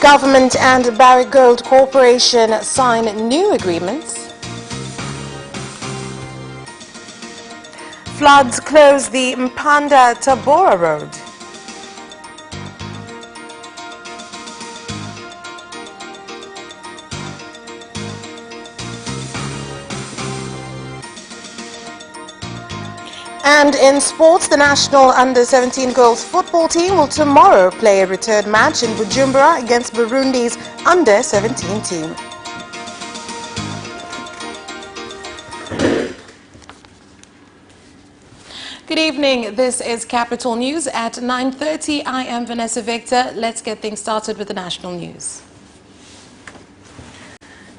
Government and Barrick Gold Corporation sign new agreements. Floods close the Mpanda-Tabora Road. And in sports, the national under-17 girls football team will tomorrow play a return match in Bujumbura against Burundi's under-17 team. Good evening. This is Capital News at 9:30. I am Vanessa Victor. Let's get things started with the national news.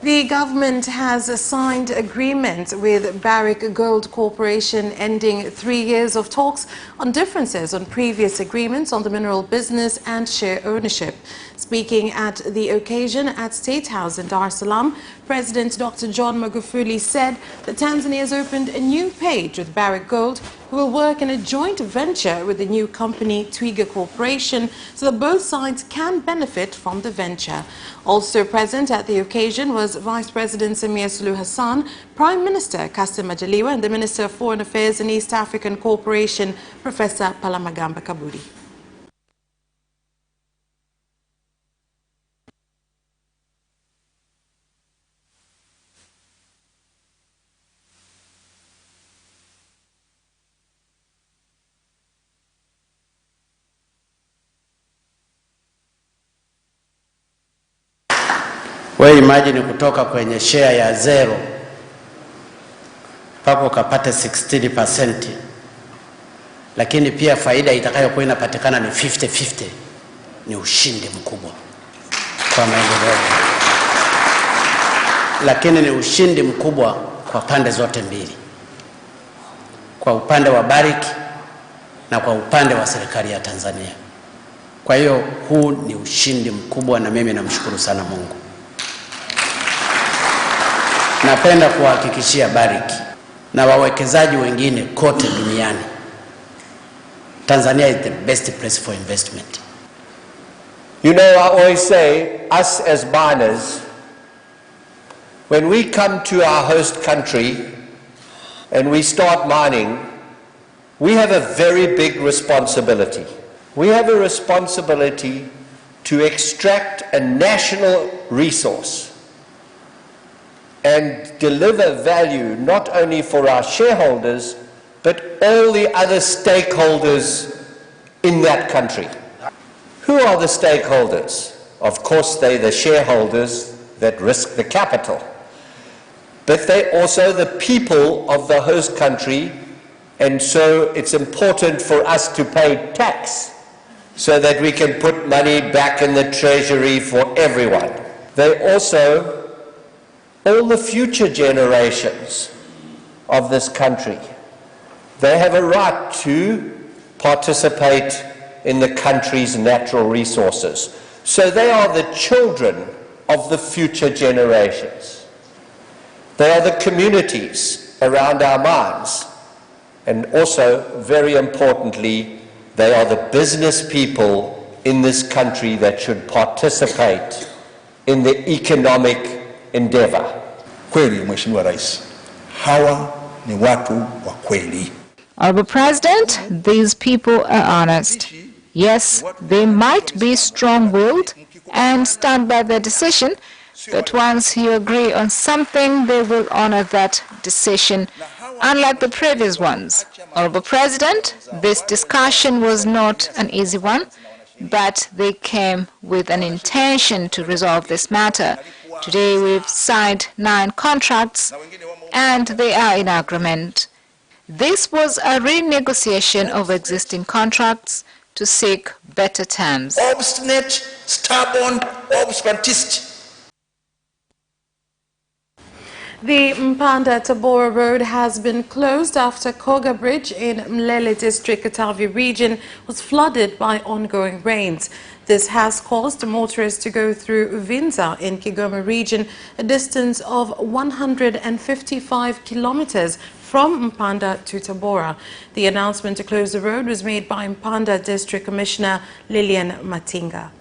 The government has signed agreement with Barrick Gold Corporation, ending 3 years of talks on differences on previous agreements on the mineral business and share ownership. Speaking at the occasion at State House in Dar es Salaam, President Dr. John Magufuli said that Tanzania has opened a new page with Barrick Gold, who will work in a joint venture with the new company Twiga Corporation so that both sides can benefit from the venture. Also present at the occasion was Vice President Samia Suluhu Hassan, Prime Minister Kassim Majaliwa, and the Minister of Foreign Affairs and East African Cooperation, Professor Palamagamba Kabudi. Wewe imagine kutoka kwenye share ya 0 mpaka ukapata 16%, lakini pia faida itakayokuwa inapatikana ni 50-50. Ni ushindi mkubwa kwa maendeleo, lakini ni ushindi mkubwa kwa pande zote mbili, kwa upande wa Barrick na kwa upande wa serikali ya Tanzania. Kwa hiyo huu ni ushindi mkubwa na mimi namshukuru sana Mungu. Napenda kuhakikishia Barrick na wawekezaji wengine kote duniani, Tanzania is the best place for investment. You know, I always say, us as miners, when we come to our host country and we start mining, we have a very big responsibility. We have a responsibility to extract a national resource and deliver value not only for our shareholders, but all the other stakeholders in that country. Who are the stakeholders? Of course, they're the shareholders that risk the capital, but they're also the people of the host country, and so it's important for us to pay tax so that we can put money back in the treasury for everyone. They also all the future generations of this country. They have a right to participate in the country's natural resources. So they are the children of the future generations. They are the communities around our mines. And also, very importantly, they are the business people in this country that should participate in the economic endeavor. Kweli Mheshimiwa Rais, hawa ni watu wa kweli. Honorable President, these people are honest. Yes, they might be strong-willed and stand by their decision, but once you agree on something, they will honor that decision, unlike the previous ones. Honorable President, this discussion was not an easy one, but they came with an intention to resolve this matter. Today we've signed 9 contracts and they are in agreement. This was a renegotiation of existing contracts to seek better terms. Obstinate, stubborn, obscurantist. The Mpanda-Tabora Road has been closed after Koga Bridge in Mlele District, Katavi region was flooded by ongoing rains. This has caused motorists to go through Vinza in Kigoma region, a distance of 155 kilometers from Mpanda to Tabora. The announcement to close the road was made by Mpanda District Commissioner Lillian Matinga.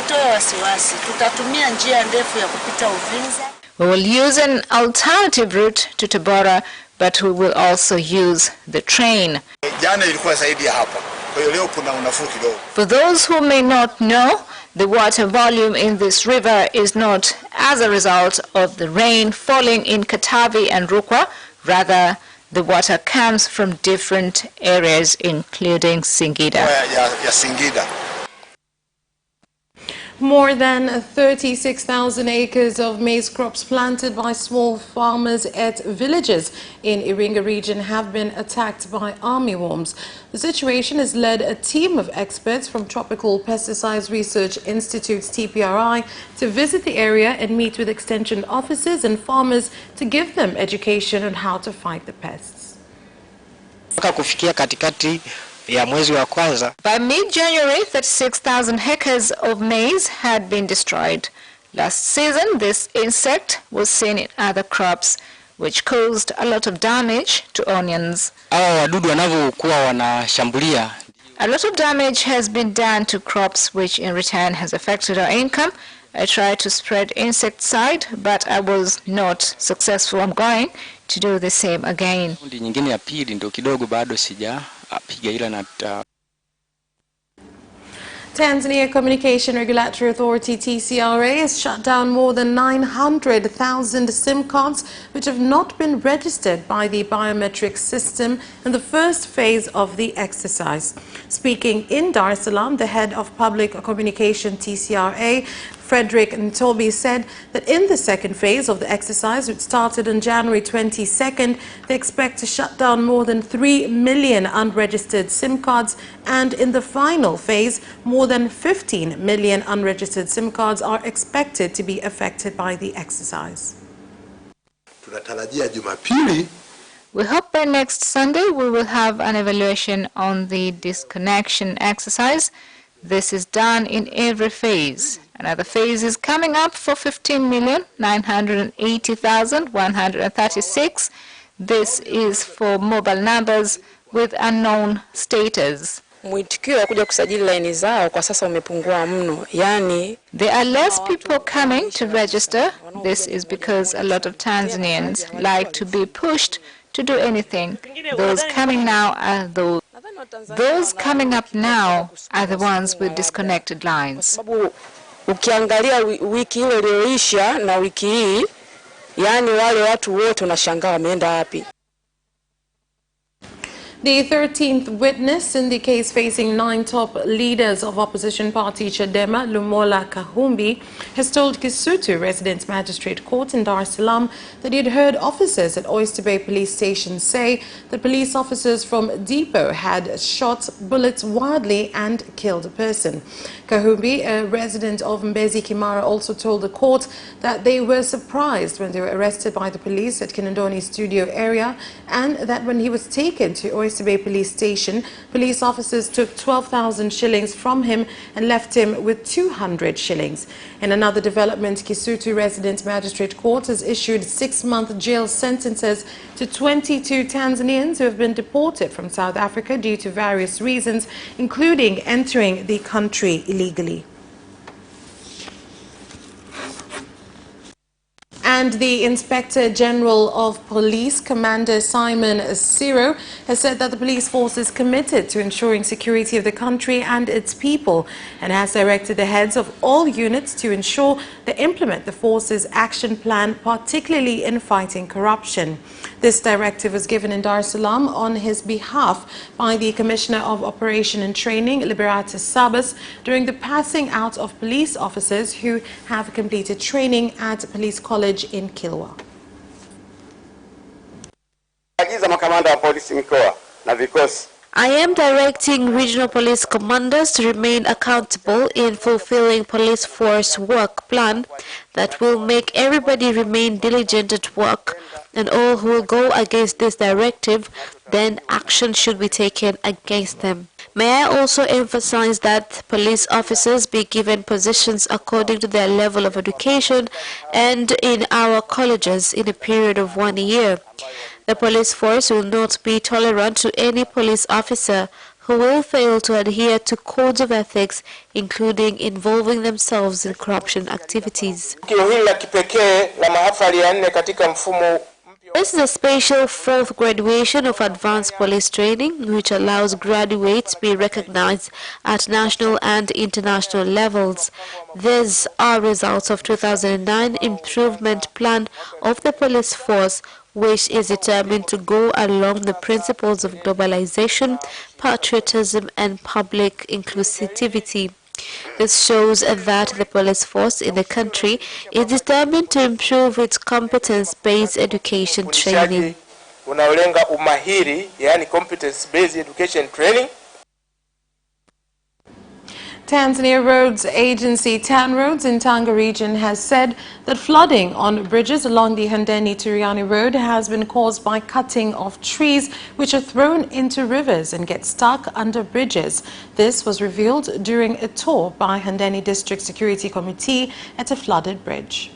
Msitoe wasiwasi, tutatumia njia ndefu ya kupita Uvinza. We will use an alternative route to Tabora, but we will also use the train. Jana ilikuwa zaidi ya hapa. Kwa hiyo leo kuna unafuu kidogo. For those who may not know, the water volume in this river is not as a result of the rain falling in Katavi and Rukwa. Rather, the water comes from different areas, including Singida. Ya Singida. More than 36,000 acres of maize crops planted by small farmers at villages in Iringa region have been attacked by armyworms. The situation has led a team of experts from Tropical Pesticides Research Institute (TPRI) to visit the area and meet with extension officers and farmers to give them education on how to fight the pests. By mid-January, 36,000 hectares of maize had been destroyed. Last season, this insect was seen in other crops, which caused a lot of damage to onions. A lot of damage has been done to crops, which in return has affected our income. I tried to spread insecticide, but I was not successful. I'm going to do the same again. Tanzania Communication Regulatory Authority (TCRA) has shut down more than 900,000 SIM cards which have not been registered by the biometric system in the first phase of the exercise. Speaking in Dar es Salaam, the head of Public Communication TCRA, Frederick Ntobi, said that in the second phase of the exercise, which started on January 22nd, they expect to shut down more than 3 million unregistered SIM cards, and in the final phase, more than 15 million unregistered SIM cards are expected to be affected by the exercise. We hope by next Sunday we will have an evaluation on the disconnection exercise. This is done in every phase. Another phase is coming up for 15,980,136. This is for mobile numbers with unknown status. There are less people coming to register. This is because a lot of Tanzanians like to be pushed to do anything. Those coming now are those coming up now are the ones with disconnected lines. Ukiangalia wiki ile iliyoisha na wiki hii, yani wale watu wote unashangaa wameenda wapi. The 13th witness in the case facing 9 top leaders of opposition party Chadema, Lumola Kahumbi, has told Kisutu Residence Magistrate Court in Dar es Salaam that he had heard officers at Oyster Bay Police Station say that police officers from Depot had shot bullets wildly and killed a person. Kahumbi, a resident of Mbezi Kimara, also told the court that they were surprised when they were arrested by the police at Kinondoni studio area, and that when he was taken to Oyster Bay Police Station, police officers took 12,000 shillings from him and left him with 200 shillings. In another development, Kisutu Resident Magistrate Court has issued 6-month jail sentences to 22 Tanzanians who have been deported from South Africa due to various reasons, including entering the country illegally. And the Inspector General of Police, Commander Simon Siro, has said that the police force is committed to ensuring security of the country and its people, and has directed the heads of all units to ensure they implement the force's action plan, particularly in fighting corruption. This directive was given in Dar es Salaam on his behalf by the Commissioner of Operation and Training, Liberatus Sabas, during the passing out of police officers who have completed training at Police College in Kilwa. I am directing regional police commanders to remain accountable in fulfilling police force work plan that will make everybody remain diligent at work, and all who will go against this directive, then action should be taken against them. May I also emphasize that police officers be given positions according to their level of education and in our colleges in a period of 1 year. The police force will not be tolerant to any police officer who will fail to adhere to codes of ethics, including involving themselves in corruption activities. This is a special fourth graduation of advanced police training, which allows graduates to be recognized at national and international levels. These are results of 2009 improvement plan of the police force, which is determined to go along the principles of globalization, patriotism, and public inclusivity. This shows that the police force in the country is determined to improve its competence-based education training. Tanzania Roads Agency TANROADS in Tanga region has said that flooding on bridges along the Handeni-Turiani Road has been caused by cutting of trees which are thrown into rivers and get stuck under bridges. This was revealed during a tour by Handeni District Security Committee at a flooded bridge.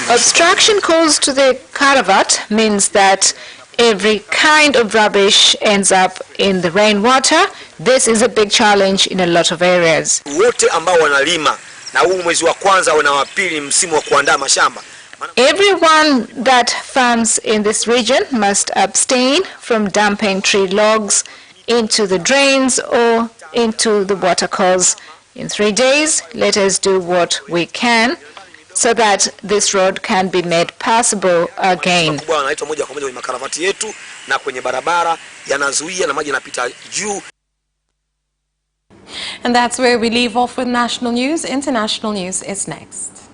Obstruction caused to the caravat means that every kind of rubbish ends up in the rainwater. This is a big challenge in a lot of areas. Everyone that farms in this region must abstain from dumping tree logs into the drains or into the watercourse. In 3 days, let us do what we can so that this road can be made passable again. And that's where we leave off with national news. International news is next.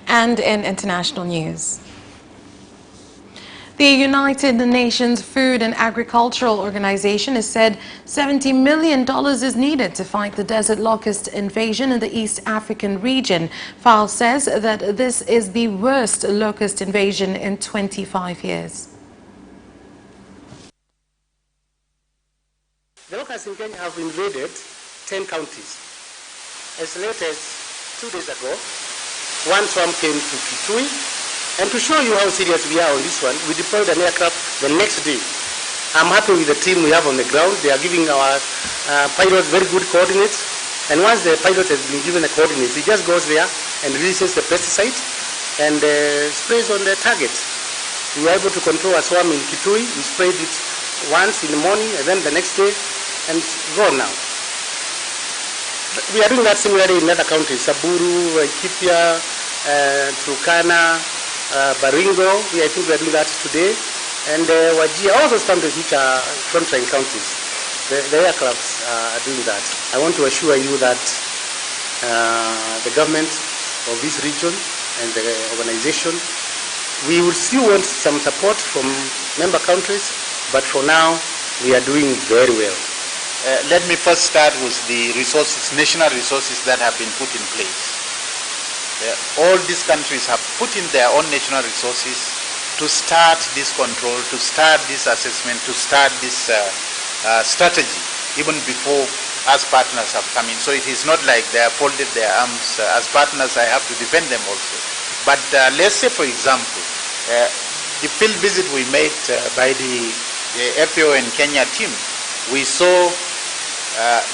And in international news, the United Nations Food and Agricultural Organization has said $70 million is needed to fight the desert locust invasion in the East African region. FAO says that this is the worst locust invasion in 25 years. The locusts in Kenya have invaded 10 counties. As late as 2 days ago, one swarm came to Kitui. And to show you how serious we are on this one, we deployed an aircraft the next day. I'm happy with the team we have on the ground. They are giving our pilots very good coordinates. And once the pilot has been given the coordinates, he just goes there and releases the pesticide and sprays on the target. We were able to control a swarm in Kitui. We sprayed it once in the morning and then the next day, and it's gone now. We are doing that similarly in other counties, Samburu, Laikipia, Turkana, Baringo. I think we are doing that today. And Wajir, all those countries which are frontline counties, the aircrafts are doing that. I want to assure you that the government of this region and the organization, we will still want some support from member countries, but for now, we are doing very well. Let me first start with the resources, national resources that have been put in place. All these countries have put in their own national resources to start this control, to start this assessment, to start this strategy, even before us partners have come in. So it is not like they have folded their arms. As partners, I have to defend them also. But let's say, for example, the field visit we made by the FAO and Kenya team, we saw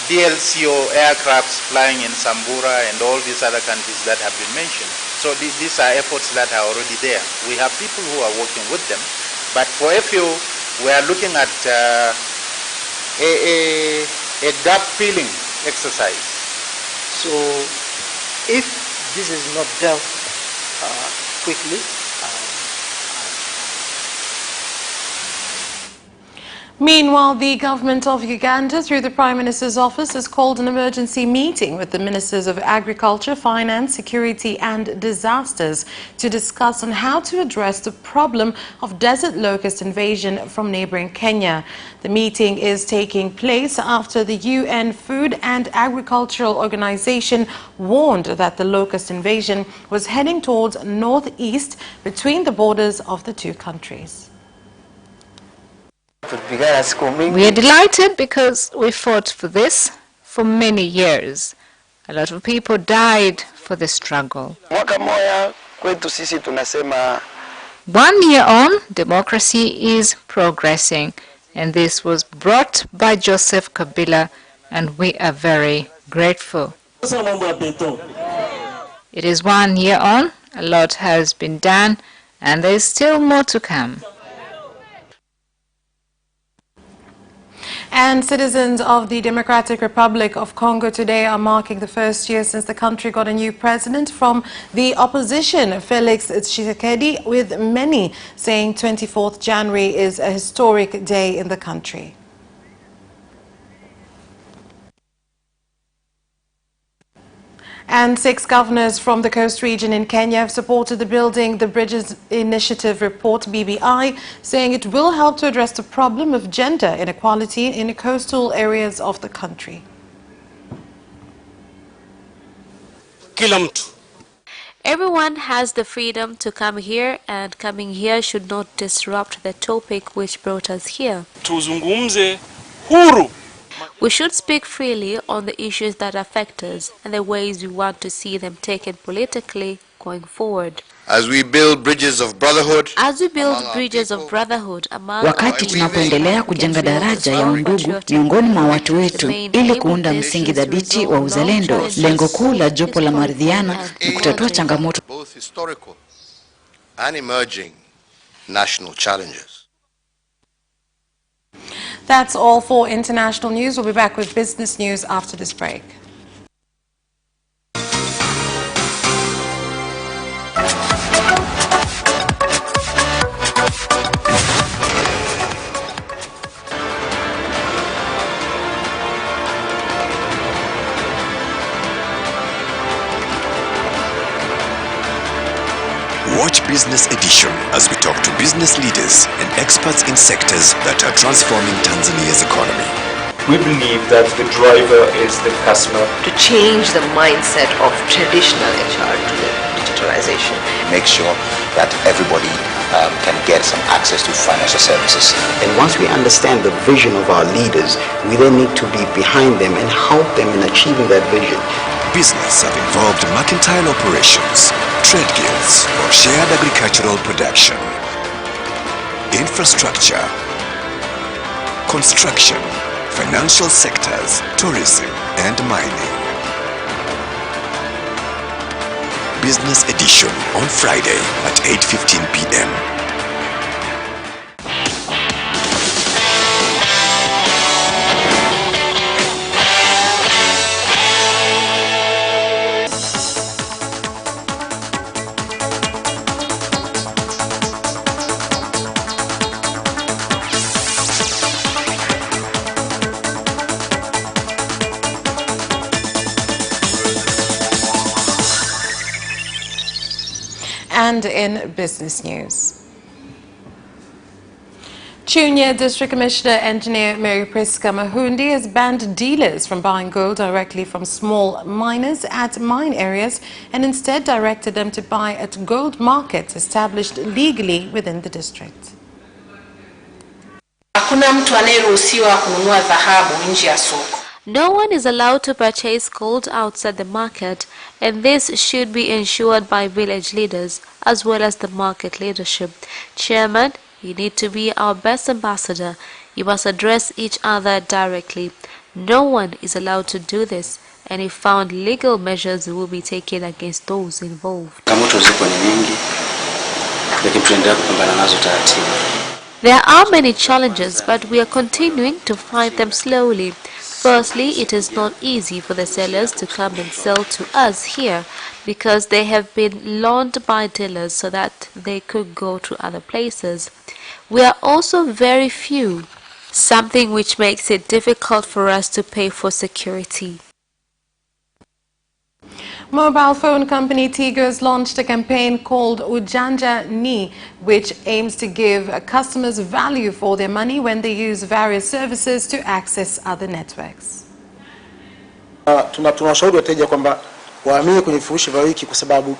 DLCO aircrafts flying in Sambura and all these other countries that have been mentioned. So these are efforts that are already there. We have people who are working with them, but for FAO, we are looking at a gap filling exercise. So if this is not dealt quickly, Meanwhile, the government of Uganda, through the Prime Minister's office, has called an emergency meeting with the Ministers of Agriculture, Finance, Security and Disasters to discuss on how to address the problem of desert locust invasion from neighboring Kenya. The meeting is taking place after the UN Food and Agricultural Organization warned that the locust invasion was heading towards northeast between the borders of the two countries. We are delighted because we fought for this for many years. A lot of people died for the struggle. 1 year on, democracy is progressing, and this was brought by Joseph Kabila, and we are very grateful. It is 1 year on, a lot has been done, and there is still more to come. And citizens of the Democratic Republic of Congo today are marking the first year since the country got a new president from the opposition, Felix Tshisekedi, with many saying 24th January is a historic day in the country. And 6 governors from the coast region in Kenya have supported the Building the Bridges Initiative report, BBI, saying it will help to address the problem of gender inequality in coastal areas of the country. Everyone has the freedom to come here, and coming here should not disrupt the topic which brought us here. Tuzungumze huru. We should speak freely on the issues that affect us and the ways we want to see them taken politically going forward. As we build bridges of brotherhood, wakati tunapoendelea kujenga daraja ya undugu miongoni mwa watu wetu ili kuunda msingi dhabiti wa uzalendo, lengo kuu la jopo la maridhiano ni kutatua changamoto both historical and emerging national challenges. That's all for international news. We'll be back with business news after this break. Watch Business Edition as we talk to business leaders and experts in sectors that are transforming Tanzania's economy. We believe that the driver is the customer. To change the mindset of traditional HR to the digitalization. Make sure that everybody can get some access to financial services. And once we understand the vision of our leaders, we then need to be behind them and help them in achieving that vision. Business have involved mercantile operations, trade guilds, or shared agricultural production, infrastructure, construction, financial sectors, tourism, and mining. Business Edition on Friday at 8:15 p.m. And in business news, Chunya District Commissioner Engineer Mary Priska Mahundi has banned dealers from buying gold directly from small miners at mine areas and instead directed them to buy at gold markets established legally within the district. No one is allowed to purchase gold outside the market, and this should be ensured by village leaders as well as the market leadership. Chairman, you need to be our best ambassador. You must address each other directly. No one is allowed to do this, and if found, legal measures will be taken against those involved. There are many challenges, but we are continuing to fight them slowly. Firstly, it is not easy for the sellers to come and sell to us here because they have been loaned by dealers so that they could go to other places. We are also very few, something which makes it difficult for us to pay for security. Mobile phone company Tigo has launched a campaign called Ujanja Ni, which aims to give customers value for their money when they use various services to access other networks. Tunawashauri wateja kwamba waamini kwenye vifurushi vya wiki kwa sababu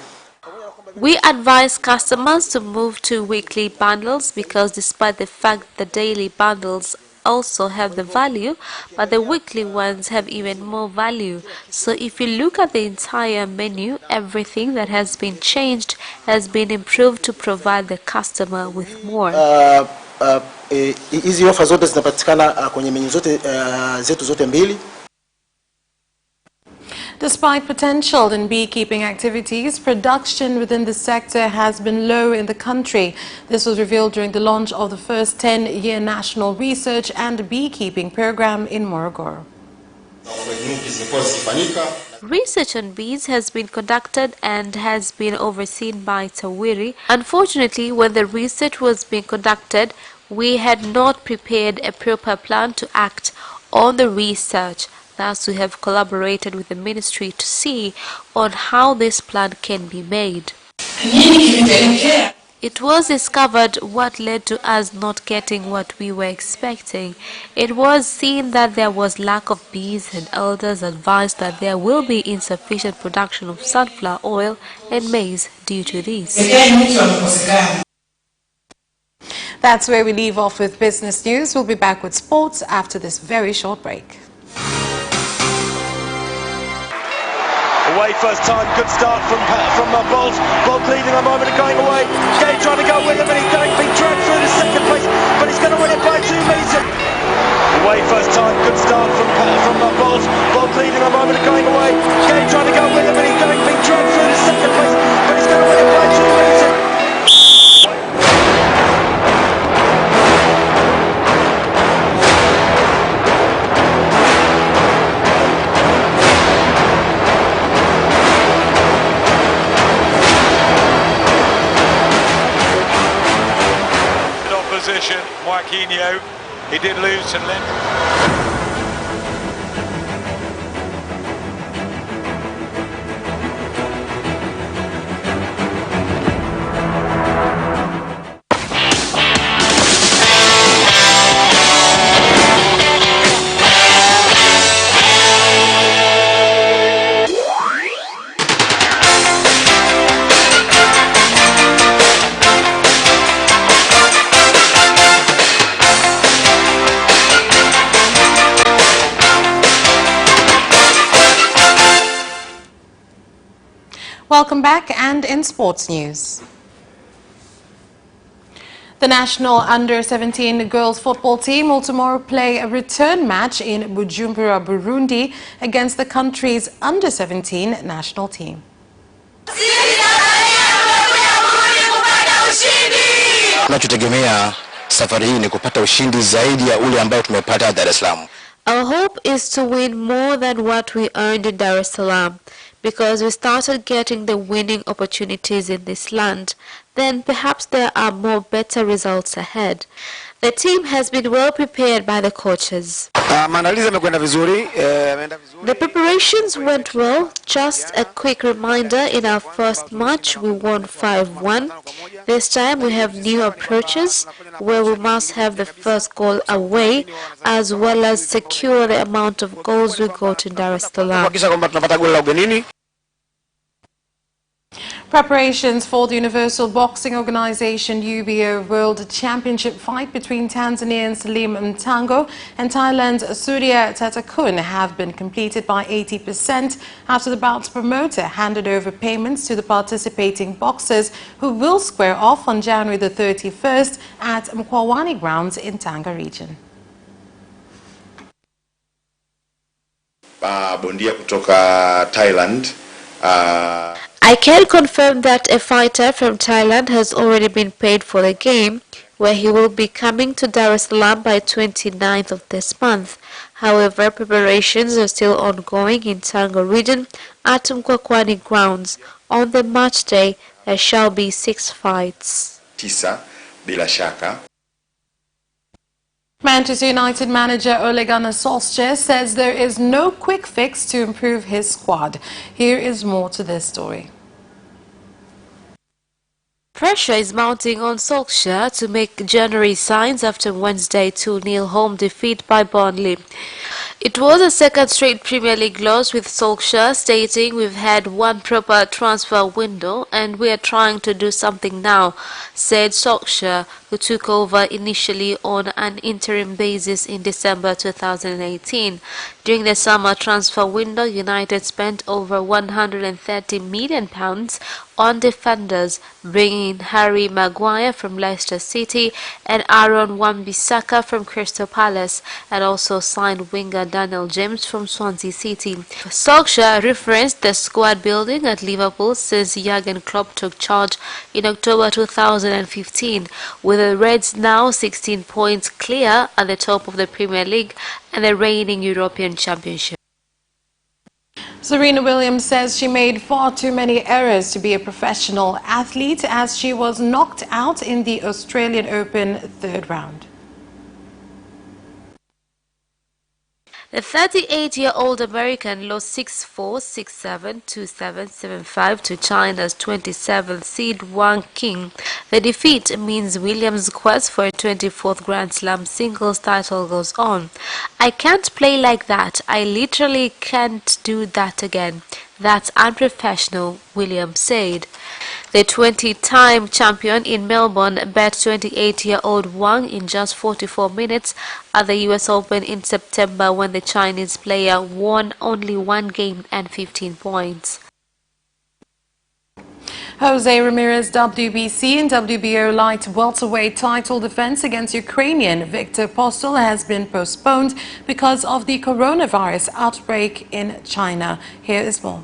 We advise customers to move to weekly bundles because despite the fact the daily bundles also have the value, but the weekly ones have even more value. So if you look at the entire menu, everything that has been changed has been improved to provide the customer with more. Hizi ofa zote zinapatikana kwenye menu zote zetu zote mbili. Despite potential in beekeeping activities, production within the sector has been low in the country. This was revealed during the launch of the first 10-year National Research and Beekeeping Program in Morogoro. Research on bees has been conducted and has been overseen by TAWIRI. Unfortunately, when the research was being conducted, we had not prepared a proper plan to act on the research. Thus, we have collaborated with the ministry to see on how this plan can be made. It was discovered what led to us not getting what we were expecting. It was seen that there was lack of bees, and elders advised that there will be insufficient production of sunflower oil and maize due to this. That's where we leave off with business news. We'll be back with sports after this very short break. Away first time, good start from Bolt. Bolt leading a moment and going away. Gay trying to go with him, and he's going to be dragged through to second place, but he's going to win it by 2 meters. Away first time, good start from Bolt. Bolt leading a moment and going away. Gay trying to go with him, and he's going to be dragged through to second place, but he's going to win it by 2 meters. Joaquinho, he did lose to Lend. Welcome back, and in sports news. The national under-17 girls football team will tomorrow play a return match in Bujumbura, Burundi against the country's under-17 national team. Tunachotegemea safari hii ni kupata ushindi zaidi ya ule ambao tumepata Dar es Salaam. Our hope is to win more than what we earned in Dar es Salaam, because we started getting the winning opportunities in this land. Then perhaps there are more better results ahead. The team has been well prepared by the coaches. The preparations went well. Just a quick reminder, in our first match we won 5-1. This time we have new approaches where we must have the first goal away as well as secure the amount of goals we got in Dar es Salaam. Preparations for the Universal Boxing Organization UBO World Championship fight between Tanzanian Salim Mtango and Thailand's Surya Tatakun have been completed by 80% after the bout's promoter handed over payments to the participating boxers, who will square off on January the 31st at Mkwawani grounds in Tanga region. Bondia kutoka Thailand. I can confirm that a fighter from Thailand has already been paid for the game, where he will be coming to Dar es Salaam by 29th of this month. However, preparations are still ongoing in Tanga region at Mkwakwani grounds. On the match day, there shall be 6 fights. Tisa, bila shaka. Manchester United manager Ole Gunnar Solskjaer says there is no quick fix to improve his squad. Here is more to this story. Pressure is mounting on Solskjaer to make January signs after Wednesday 2-0 home defeat by Burnley. It was a second straight Premier League loss, with Solskjaer stating, "We've had one proper transfer window and we are trying to do something now," said Solskjaer, who took over initially on an interim basis in December 2018. During the summer transfer window, United spent over £130 million on defenders, bringing in Harry Maguire from Leicester City and Aaron Wan-Bissaka from Crystal Palace, and also signed winger Daniel James from Swansea City. Solskjaer referenced the squad building at Liverpool since Jurgen Klopp took charge in October 2015, with the Reds now 16 points clear at the top of the Premier League and the reigning European Championship. Serena Williams says she made far too many errors to be a professional athlete as she was knocked out in the Australian Open third round. The 38-year-old American lost 6-4, 6-7, 2-7, 7-5 to China's 27th seed Wang Qing. The defeat means Williams' quest for a 24th Grand Slam singles title goes on. "I can't play like that. I literally can't do that again. That's unprofessional," Williams said. The 20-time champion in Melbourne bet 28-year-old Wang in just 44 minutes at the US Open in September, when the Chinese player won only one game and 15 points. Jose Ramirez WBC and WBO light welterweight title defense against Ukrainian Viktor Postol has been postponed because of the coronavirus outbreak in China. Here is more.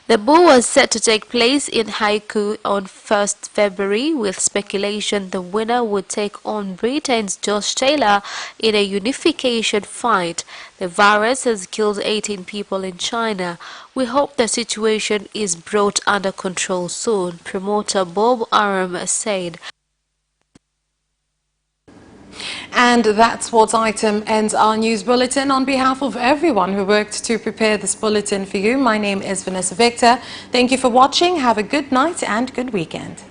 The bout was set to take place in Haikou on 1st February, with speculation the winner would take on Britain's Josh Taylor in a unification fight. The virus has killed 18 people in China. "We hope the situation is brought under control soon," promoter Bob Arum said. And that sports item ends our news bulletin. On behalf of everyone who worked to prepare this bulletin for you, my name is Vanessa Victor. Thank you for watching. Have a good night and good weekend.